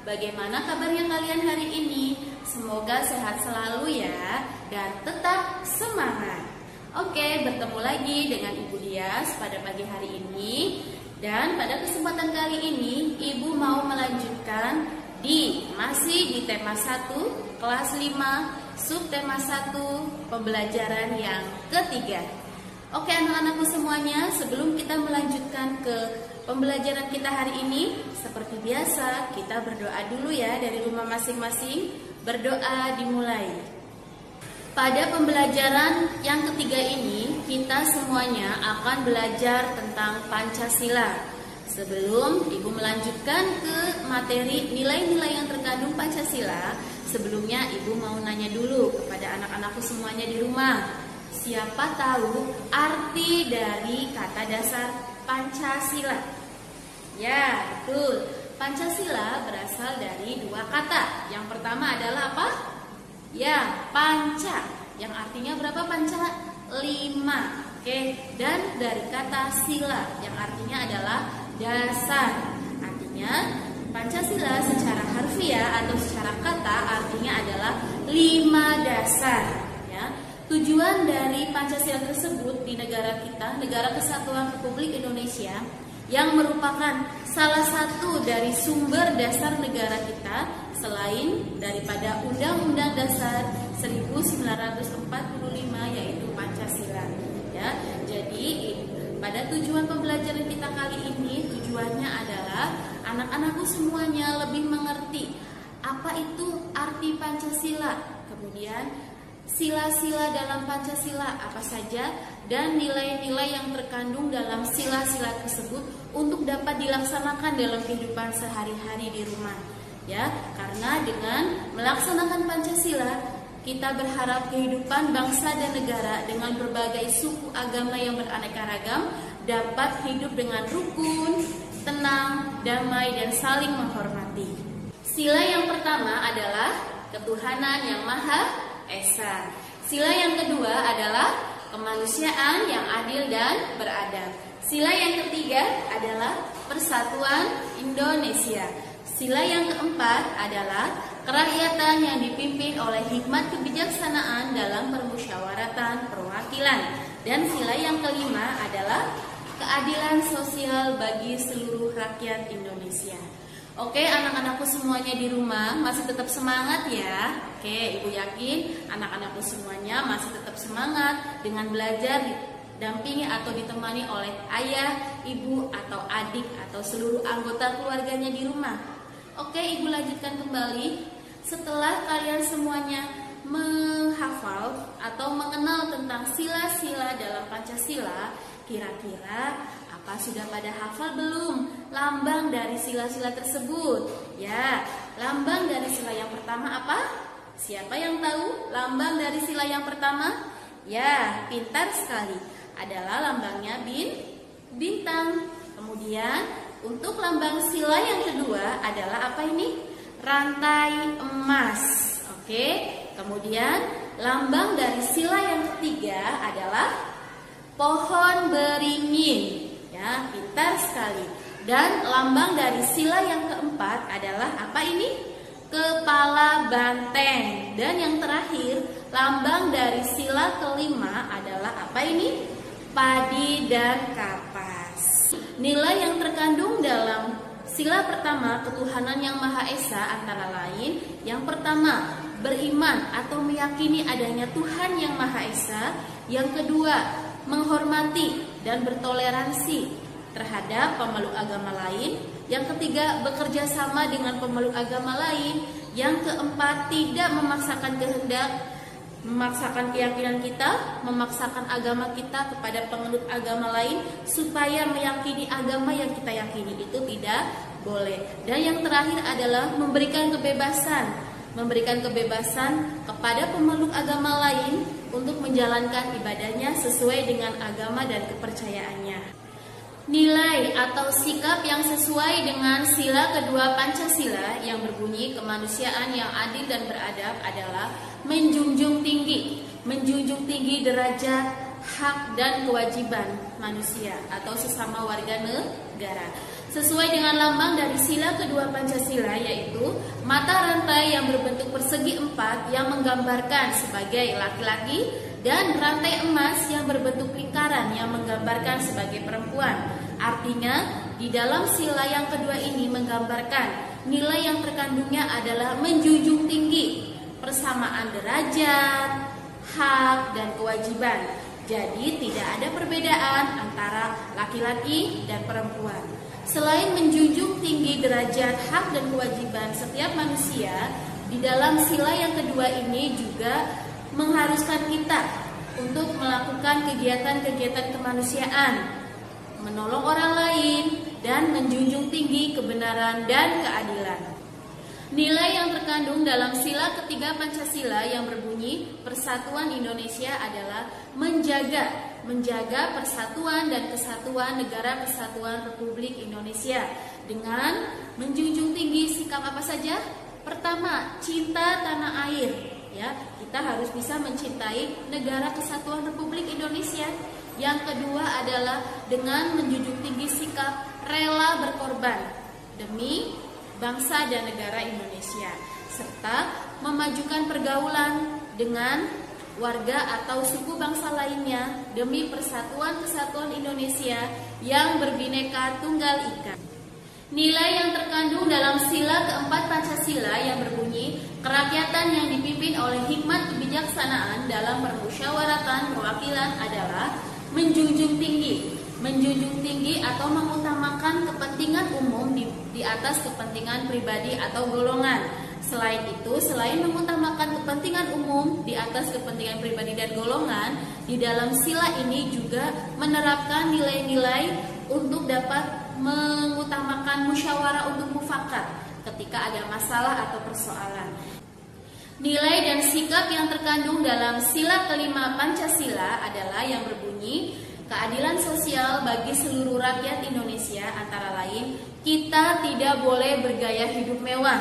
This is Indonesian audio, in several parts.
Bagaimana kabarnya kalian hari ini? Semoga sehat selalu ya dan tetap semangat. Oke, bertemu lagi dengan Ibu Dias pada pagi hari ini. Dan pada kesempatan kali ini Ibu mau melanjutkan masih di tema 1 kelas 5 subtema 1 pembelajaran yang ketiga. Oke anak-anakku semuanya, sebelum kita melanjutkan ke pembelajaran kita hari ini, seperti biasa kita berdoa dulu ya dari rumah masing-masing. Berdoa dimulai. Pada pembelajaran yang ketiga ini, kita semuanya akan belajar tentang Pancasila. Sebelum Ibu melanjutkan ke materi nilai-nilai yang terkandung Pancasila, sebelumnya Ibu mau nanya dulu kepada anak-anakku semuanya di rumah. Siapa tahu arti dari kata dasar Pancasila? Ya, betul. Pancasila berasal dari dua kata. Yang pertama adalah apa? Ya, panca. Yang artinya berapa panca? 5. Oke, dan dari kata sila yang artinya adalah dasar. Artinya Pancasila secara harfiah atau secara kata artinya adalah 5 dasar. Ya. Tujuan dari Pancasila tersebut di negara kita, Negara Kesatuan Republik Indonesia, yang merupakan salah satu dari sumber dasar negara kita selain daripada Undang-Undang Dasar 1945 yaitu Pancasila. Ya, jadi pada tujuan pembelajaran kita kali ini, tujuannya adalah anak-anakku semuanya lebih mengerti apa itu arti Pancasila, kemudian sila-sila dalam Pancasila apa saja, dan nilai-nilai yang terkandung dalam sila-sila tersebut untuk dapat dilaksanakan dalam kehidupan sehari-hari di rumah. Ya, karena dengan melaksanakan Pancasila, kita berharap kehidupan bangsa dan negara dengan berbagai suku agama yang beraneka ragam dapat hidup dengan rukun, tenang, damai, dan saling menghormati. Sila yang pertama adalah ketuhanan yang Maha Esa. Sila yang kedua adalah kemanusiaan yang adil dan beradab. Sila yang ketiga adalah persatuan Indonesia. Sila yang keempat adalah kerakyatan yang dipimpin oleh hikmat kebijaksanaan dalam permusyawaratan perwakilan. Dan sila yang kelima adalah keadilan sosial bagi seluruh rakyat Indonesia. Oke, anak-anakku semuanya di rumah masih tetap semangat ya. Oke, Ibu yakin anak-anakku semuanya masih tetap semangat dengan belajar didampingi atau ditemani oleh ayah, ibu, atau adik, atau seluruh anggota keluarganya di rumah. Oke, Ibu lanjutkan kembali. Setelah kalian semuanya menghafal atau mengenal tentang sila-sila dalam Pancasila, kira-kira apa sudah pada hafal belum lambang dari sila-sila tersebut? Ya, lambang dari sila yang pertama apa? Siapa yang tahu lambang dari sila yang pertama? Ya, pintar sekali. Adalah lambangnya bintang. Kemudian untuk lambang sila yang kedua adalah apa ini? Rantai emas. Oke. Kemudian lambang dari sila yang ketiga adalah pohon beringin. Ya, pintar sekali. Dan lambang dari sila yang keempat adalah apa ini? Kepala banteng. Dan yang terakhir, lambang dari sila kelima adalah apa ini? Padi dan kapas. Nilai yang terkandung dalam sila pertama, ketuhanan yang Maha Esa, antara lain yang pertama, beriman atau meyakini adanya Tuhan yang Maha Esa. Yang kedua, menghormati dan bertoleransi terhadap pemeluk agama lain. Yang ketiga, bekerja sama dengan pemeluk agama lain. Yang keempat, tidak memaksakan kehendak, memaksakan keyakinan kita, memaksakan agama kita kepada penganut agama lain supaya meyakini agama yang kita yakini, itu tidak boleh. Dan yang terakhir adalah memberikan kebebasan kepada pemeluk agama lain untuk menjalankan ibadahnya sesuai dengan agama dan kepercayaannya. Nilai atau sikap yang sesuai dengan sila kedua Pancasila yang berbunyi kemanusiaan yang adil dan beradab adalah menjunjung tinggi derajat, hak dan kewajiban manusia atau sesama warga negara. Sesuai dengan lambang dari sila kedua Pancasila, yaitu mata rantai yang berbentuk persegi 4 yang menggambarkan sebagai laki-laki dan rantai emas yang berbentuk lingkaran yang menggambarkan sebagai perempuan. Artinya, di dalam sila yang kedua ini menggambarkan nilai yang terkandungnya adalah menjunjung tinggi persamaan derajat, hak, dan kewajiban. Jadi tidak ada perbedaan antara laki-laki dan perempuan. Selain menjunjung tinggi derajat, hak, dan kewajiban setiap manusia, di dalam sila yang kedua ini juga mengharuskan kita untuk melakukan kegiatan-kegiatan kemanusiaan, menolong orang lain, dan menjunjung tinggi kebenaran dan keadilan. Nilai yang terkandung dalam sila ketiga Pancasila yang berbunyi Persatuan Indonesia adalah menjaga persatuan dan kesatuan Negara Kesatuan Republik Indonesia dengan menjunjung tinggi sikap apa saja? Pertama, cinta tanah air, ya. Kita harus bisa mencintai Negara Kesatuan Republik Indonesia. Yang kedua adalah dengan menjunjung tinggi sikap rela berkorban demi bangsa dan negara Indonesia, serta memajukan pergaulan dengan warga atau suku bangsa lainnya demi persatuan kesatuan Indonesia yang berbineka tunggal ika. Nilai yang terkandung dalam sila keempat Pancasila yang berbunyi kerakyatan yang dipimpin oleh hikmat kebijaksanaan dalam permusyawaratan perwakilan adalah menjunjung tinggi atau mengutamakan kepentingan umum di atas kepentingan pribadi atau golongan. Selain itu, selain mengutamakan kepentingan umum di atas kepentingan pribadi dan golongan, di dalam sila ini juga menerapkan nilai-nilai untuk dapat mengutamakan musyawarah untuk mufakat ketika ada masalah atau persoalan. Nilai dan sikap yang terkandung dalam sila kelima Pancasila adalah yang berbunyi keadilan sosial bagi seluruh rakyat Indonesia, antara lain kita tidak boleh bergaya hidup mewah.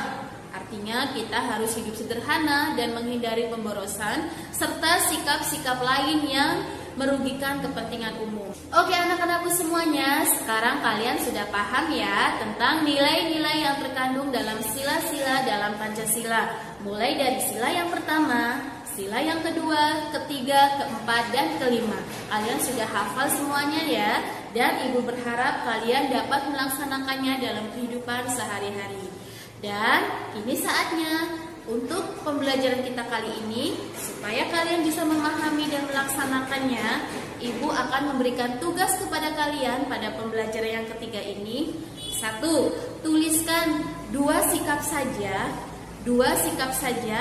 Artinya kita harus hidup sederhana dan menghindari pemborosan serta sikap-sikap lain yang merugikan kepentingan umum. Oke anak-anakku semuanya, sekarang kalian sudah paham ya tentang nilai-nilai yang terkandung dalam sila-sila dalam Pancasila. Mulai dari sila yang pertama, sila yang kedua, ketiga, keempat, dan kelima. Kalian sudah hafal semuanya ya, dan Ibu berharap kalian dapat melaksanakannya dalam kehidupan sehari-hari. Dan ini saatnya untuk pembelajaran kita kali ini, supaya kalian bisa memahami dan melaksanakannya, Ibu akan memberikan tugas kepada kalian pada pembelajaran yang ketiga ini. 1. Tuliskan dua sikap saja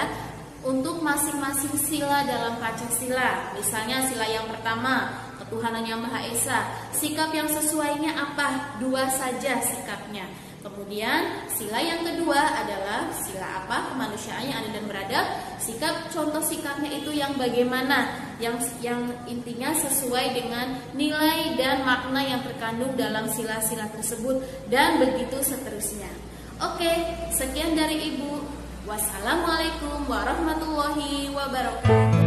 untuk masing-masing sila dalam Pancasila. Misalnya sila yang pertama, ketuhanan yang Maha Esa. Sikap yang sesuainya apa? 2 saja sikapnya. Kemudian sila yang kedua adalah sila apa? Kemanusiaan yang adil dan beradab. Sikap, contoh sikapnya itu yang bagaimana? Yang intinya sesuai dengan nilai dan makna yang terkandung dalam sila-sila tersebut, dan begitu seterusnya. Oke, sekian dari Ibu. Wassalamualaikum warahmatullahi wabarakatuh.